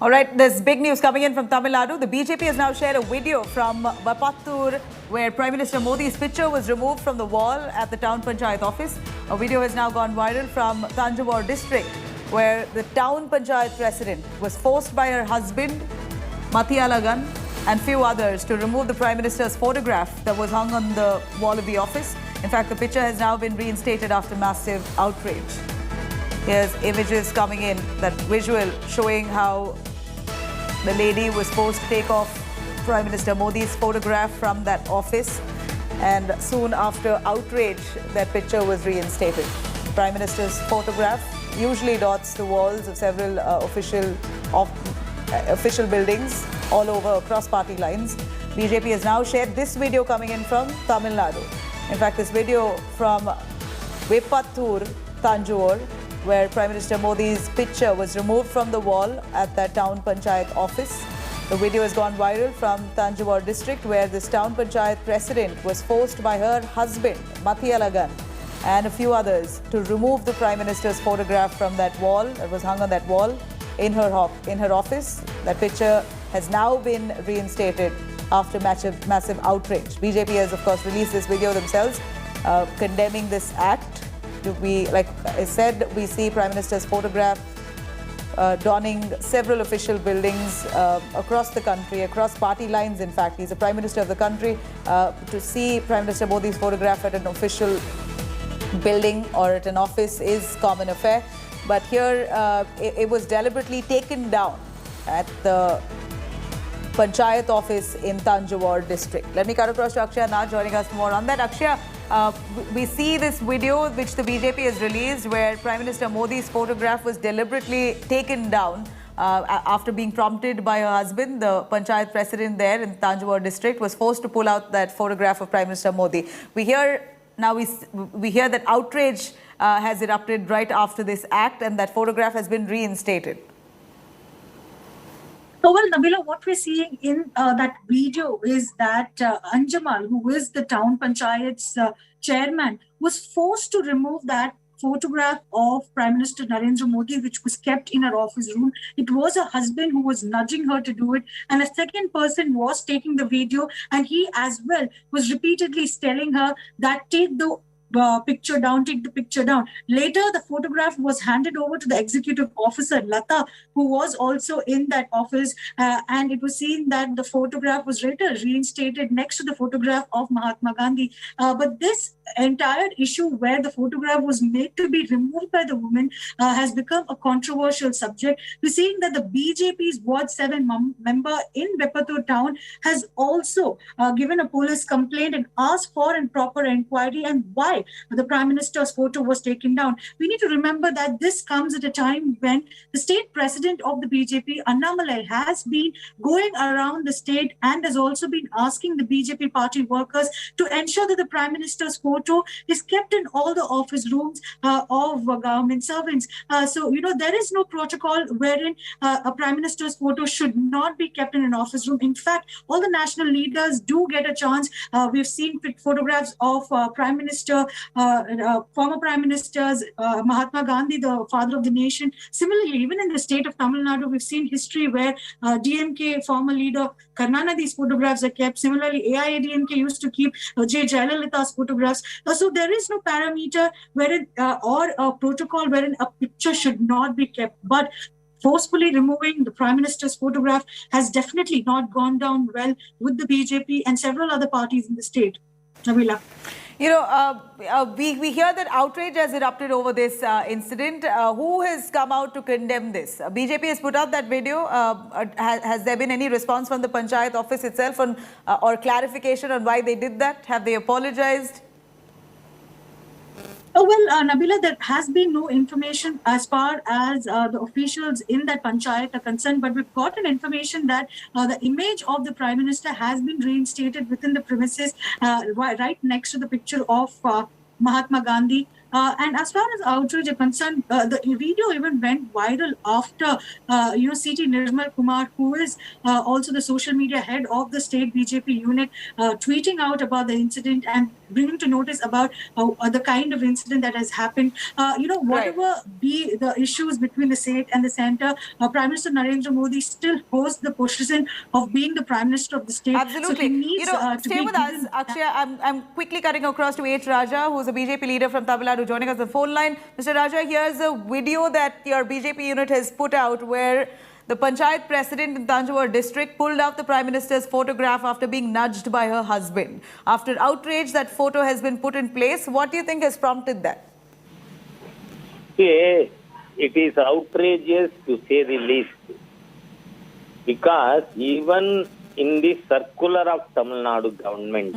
All right, there's big news coming in from Tamil Nadu. The BJP has now shared a video from Bapattur where Prime Minister Modi's picture was removed from the wall at the town panchayat office. A video has now gone viral from Thanjavur district where the town panchayat president was forced by her husband, Mathialagan, and few others to remove the Prime Minister's photograph that was hung on the wall of the office. In fact, the picture has now been reinstated after massive outrage. Here's images coming in, that visual showing how the lady was forced to take off Prime Minister Modi's photograph from that office, and soon after outrage, that picture was reinstated. Prime Minister's photograph usually dots the walls of several official buildings all over across party lines. BJP has now shared this video coming in from Tamil Nadu. In fact, this video from Bapattur, Thanjavur, where Prime Minister Modi's picture was removed from the wall at that town panchayat office. The video has gone viral from Thanjavur district where this town panchayat president was forced by her husband, Mathialagan, and a few others to remove the Prime Minister's photograph from that wall that was hung on that wall in her office. That picture has now been reinstated after massive outrage. BJP has, of course, released this video themselves, condemning this act. Like I said, we see Prime Minister's photograph donning several official buildings across the country, across party lines. In fact, he's the Prime Minister of the country. To see Prime Minister Modi's photograph at an official building or at an office is common affair. But here, it was deliberately taken down at the Panchayat office in Thanjavur district. Let me cut across to Akshay now, joining us more on that. Akshay, we see this video which the BJP has released where Prime Minister Modi's photograph was deliberately taken down after being prompted by her husband. The Panchayat president there in Thanjavur district was forced to pull out that photograph of Prime Minister Modi. We hear that outrage has erupted right after this act, and that photograph has been reinstated. Oh, well, Nabila, what we're seeing in that video is that Anjamal, who is the town panchayat's chairman, was forced to remove that photograph of Prime Minister Narendra Modi, which was kept in her office room. It was her husband who was nudging her to do it, and a second person was taking the video, and he as well was repeatedly telling her that take the picture down, take the picture down. Later, the photograph was handed over to the executive officer, Lata, who was also in that office, and it was seen that the photograph was later reinstated next to the photograph of Mahatma Gandhi. But this entire issue where the photograph was made to be removed by the woman has become a controversial subject. We're seeing that the BJP's Ward 7 member in Bapattur town has also given a police complaint and asked for a proper inquiry and why the Prime Minister's photo was taken down. We need to remember that this comes at a time when the state president of the BJP, Annamalai, has been going around the state and has also been asking the BJP party workers to ensure that the Prime Minister's photo is kept in all the office rooms of government servants. So, there is no protocol wherein a Prime Minister's photo should not be kept in an office room. In fact, all the national leaders do get a chance. We've seen photographs of Prime Minister, former Prime Ministers, Mahatma Gandhi, the father of the nation. Similarly, even in the state of Tamil Nadu, we've seen history where DMK former leader Karunanidhi's photographs are kept. Similarly, AIADMK used to keep J. Jayalalitha's photographs. So there is no parameter wherein or a protocol wherein a picture should not be kept. But forcefully removing the Prime Minister's photograph has definitely not gone down well with the BJP and several other parties in the state. Nabila. We hear that outrage has erupted over this incident. Who has come out to condemn this? BJP has put out that video. Has there been any response from the Panchayat office itself or clarification on why they did that? Have they apologized? Oh, well, Nabila, there has been no information as far as the officials in that panchayat are concerned, but we've gotten information that the image of the Prime Minister has been reinstated within the premises right next to the picture of Mahatma Gandhi. And as far as outrage are concerned, the video even went viral after, C.T. Nirmal Kumar, who is also the social media head of the state BJP unit, tweeting out about the incident and bringing to notice about the kind of incident that has happened. Whatever be the issues between the state and the center, Prime Minister Narendra Modi still holds the position of being the Prime Minister of the state. Absolutely. So he needs to stay be with us, Akshay. I'm quickly cutting across to H. Raja, who's a BJP leader from Tamil Nadu, joining us on the phone line. Mr. Raja, here's a video that your BJP unit has put out where the Panchayat president in Thanjavur district pulled out the Prime Minister's photograph after being nudged by her husband. After outrage, that photo has been put in place. What do you think has prompted that? It is outrageous to say the least. Because even in the circular of Tamil Nadu government,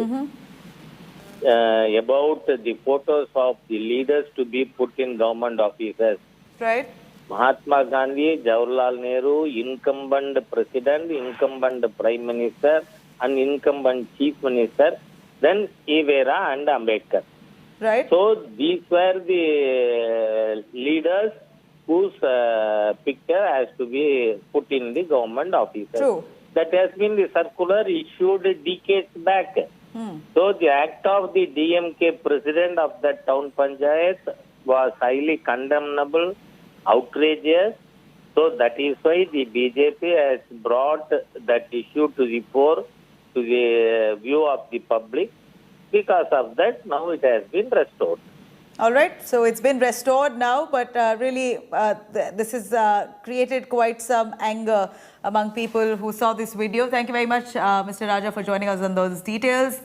about the photos of the leaders to be put in government offices. Right. Mahatma Gandhi, Jawaharlal Nehru, incumbent president, incumbent prime minister, and incumbent chief minister, then Evera and Ambedkar. Right. So these were the leaders whose picture has to be put in the government offices. True. That has been the circular issued decades back. So the act of the DMK president of that town panchayat was highly condemnable, outrageous. So that is why the BJP has brought that issue to the fore, to the view of the public. Because of that, now it has been restored. All right. So it's been restored now, but really this has created quite some anger among people who saw this video. Thank you very much, Mr. Raja, for joining us on those details.